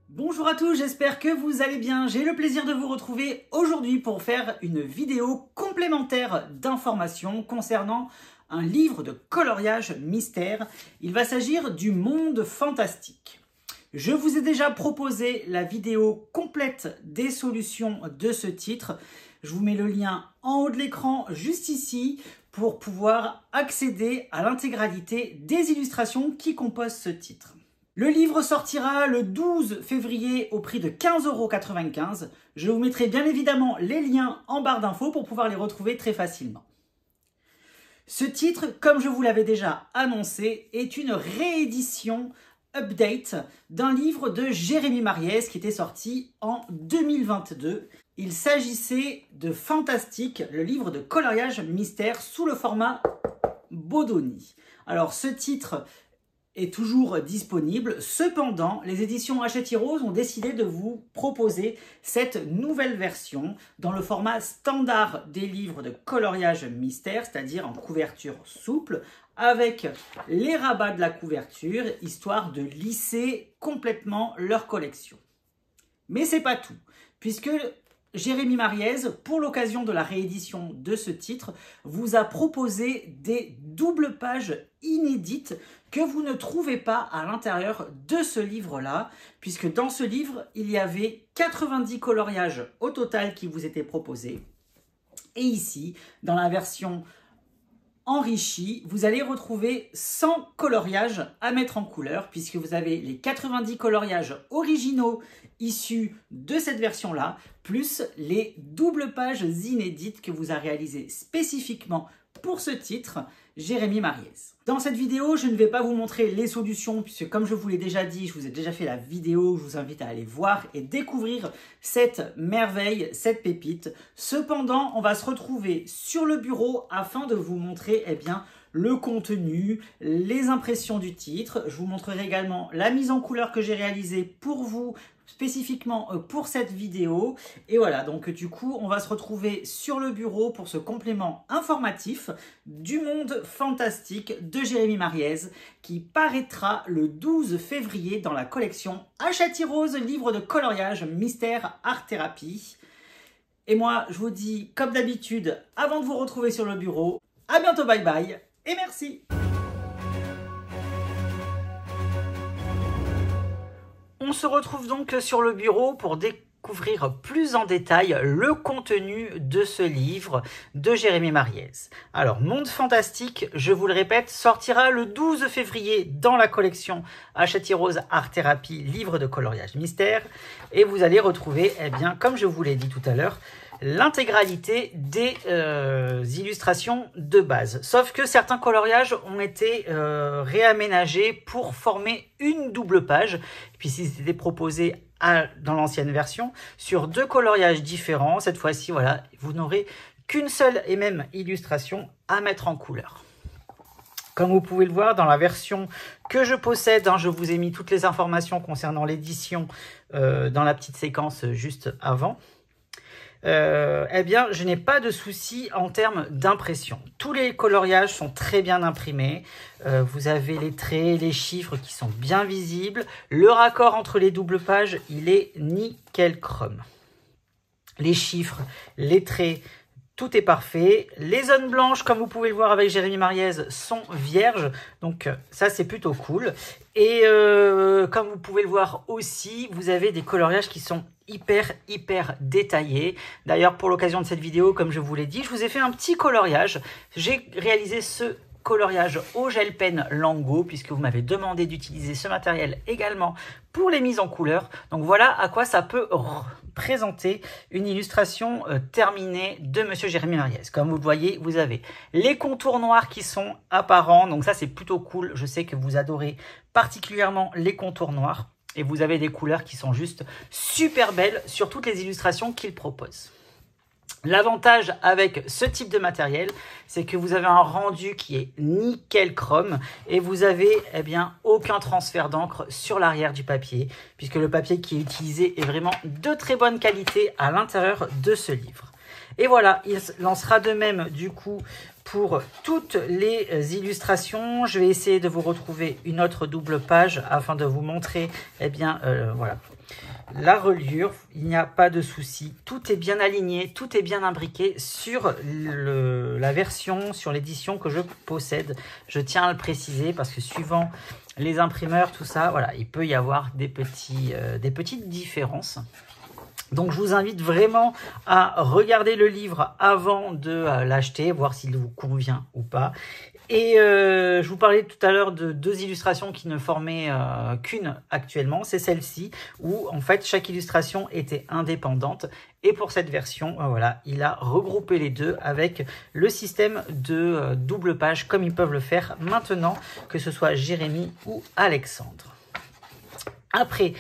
Bonjour à tous, j'espère que vous allez bien. J'ai le plaisir de vous retrouver aujourd'hui pour faire une vidéo complémentaire d'informations concernant un livre de coloriage mystère. Il va s'agir du Monde fantastique. Je vous ai déjà proposé la vidéo complète des solutions de ce titre. Je vous mets le lien en haut de l'écran juste ici pour pouvoir accéder à l'intégralité des illustrations qui composent ce titre. Le livre sortira le 12 février au prix de 15,95 €. Je vous mettrai bien évidemment les liens en barre d'infos pour pouvoir les retrouver très facilement. Ce titre, comme je vous l'avais déjà annoncé, est une réédition update d'un livre de Jérémy Mariez qui était sorti en 2022. Il s'agissait de Fantastique, le livre de coloriage mystère sous le format Bodoni. Alors ce titre est toujours disponible. Cependant, les éditions Hachette Heroes ont décidé de vous proposer cette nouvelle version dans le format standard des livres de coloriage mystère, c'est-à-dire en couverture souple, avec les rabats de la couverture, histoire de lisser complètement leur collection. Mais c'est pas tout, puisque Jérémy Mariez, pour l'occasion de la réédition de ce titre, vous a proposé des doubles pages inédites que vous ne trouvez pas à l'intérieur de ce livre-là, puisque dans ce livre, il y avait 90 coloriages au total qui vous étaient proposés. Et ici, dans la version enrichie, vous allez retrouver 100 coloriages à mettre en couleur, puisque vous avez les 90 coloriages originaux issus de cette version-là, plus les doubles pages inédites que vous a réalisées spécifiquement pour ce titre, Jérémy Mariez. Dans cette vidéo, je ne vais pas vous montrer les solutions, puisque comme je vous l'ai déjà dit, je vous ai déjà fait la vidéo, je vous invite à aller voir et découvrir cette merveille, cette pépite. Cependant, on va se retrouver sur le bureau afin de vous montrer le contenu, les impressions du titre. Je vous montrerai également la mise en couleur que j'ai réalisée pour vous, spécifiquement pour cette vidéo. Et voilà, donc du coup, on va se retrouver sur le bureau pour ce complément informatif du Monde fantastique de Jérémy Mariez qui paraîtra le 12 février dans la collection Hachette Heroes, livre de coloriage mystère art thérapie. Et moi, je vous dis, comme d'habitude, avant de vous retrouver sur le bureau, à bientôt, bye bye et merci. On se retrouve donc sur le bureau pour découvrir plus en détail le contenu de ce livre de Jérémy Mariez. Alors, Monde fantastique, je vous le répète, sortira le 12 février dans la collection Hachette Heroes Art Thérapie, livre de coloriage mystère. Et vous allez retrouver, comme je vous l'ai dit tout à l'heure, l'intégralité des illustrations de base. Sauf que certains coloriages ont été réaménagés pour former une double page, puisqu'ils étaient proposés dans l'ancienne version sur deux coloriages différents. Cette fois-ci, voilà, vous n'aurez qu'une seule et même illustration à mettre en couleur. Comme vous pouvez le voir dans la version que je possède, je vous ai mis toutes les informations concernant l'édition dans la petite séquence juste avant. Je n'ai pas de souci en termes d'impression. Tous les coloriages sont très bien imprimés. Vous avez les traits, les chiffres qui sont bien visibles. Le raccord entre les doubles pages, il est nickel chrome. Les chiffres, les traits, tout est parfait. Les zones blanches, comme vous pouvez le voir avec Jérémy Mariez, sont vierges. Donc ça, c'est plutôt cool. Et comme vous pouvez le voir aussi, vous avez des coloriages qui sont hyper détaillé. D'ailleurs, pour l'occasion de cette vidéo, comme je vous l'ai dit, je vous ai fait un petit coloriage. J'ai réalisé ce coloriage au gel pen Lango, puisque vous m'avez demandé d'utiliser ce matériel également pour les mises en couleur. Donc voilà à quoi ça peut présenter une illustration terminée de Monsieur Jérémy Mariez. Comme vous le voyez, vous avez les contours noirs qui sont apparents. Donc ça, c'est plutôt cool. Je sais que vous adorez particulièrement les contours noirs. Et vous avez des couleurs qui sont juste super belles sur toutes les illustrations qu'il propose. L'avantage avec ce type de matériel, c'est que vous avez un rendu qui est nickel chrome et vous avez aucun transfert d'encre sur l'arrière du papier, puisque le papier qui est utilisé est vraiment de très bonne qualité à l'intérieur de ce livre. Et voilà, il en sera de même du coup pour toutes les illustrations. Je vais essayer de vous retrouver une autre double page afin de vous montrer voilà, la reliure. Il n'y a pas de souci, tout est bien aligné, tout est bien imbriqué sur la version, sur l'édition que je possède. Je tiens à le préciser parce que suivant les imprimeurs, tout ça, voilà, il peut y avoir des petites différences. Donc, je vous invite vraiment à regarder le livre avant de l'acheter, voir s'il vous convient ou pas. Et je vous parlais tout à l'heure de 2 illustrations qui ne formaient qu'une actuellement. C'est celle-ci où en fait chaque illustration était indépendante. Et pour cette version, voilà, il a regroupé les deux avec le système de double page comme ils peuvent le faire maintenant, que ce soit Jérémy ou Alexandre. Après,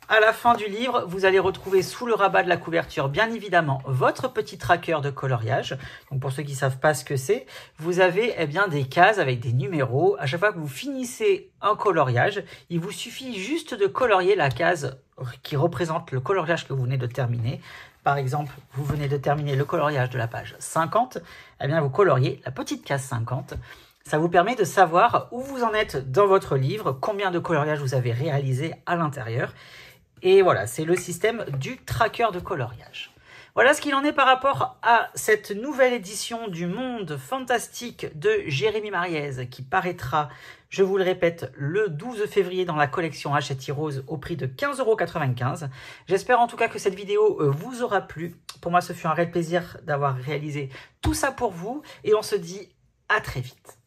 à la fin du livre, vous allez retrouver sous le rabat de la couverture, bien évidemment, votre petit tracker de coloriage. Donc pour ceux qui ne savent pas ce que c'est, vous avez des cases avec des numéros. À chaque fois que vous finissez un coloriage, il vous suffit juste de colorier la case qui représente le coloriage que vous venez de terminer. Par exemple, vous venez de terminer le coloriage de la page 50, vous coloriez la petite case 50. Ça vous permet de savoir où vous en êtes dans votre livre, combien de coloriages vous avez réalisé à l'intérieur. Et voilà, c'est le système du tracker de coloriage. Voilà ce qu'il en est par rapport à cette nouvelle édition du Monde Fantastique de Jérémy Mariez qui paraîtra, je vous le répète, le 12 février dans la collection Hachette Heroes au prix de 15,95 €. J'espère en tout cas que cette vidéo vous aura plu. Pour moi, ce fut un réel plaisir d'avoir réalisé tout ça pour vous et on se dit à très vite.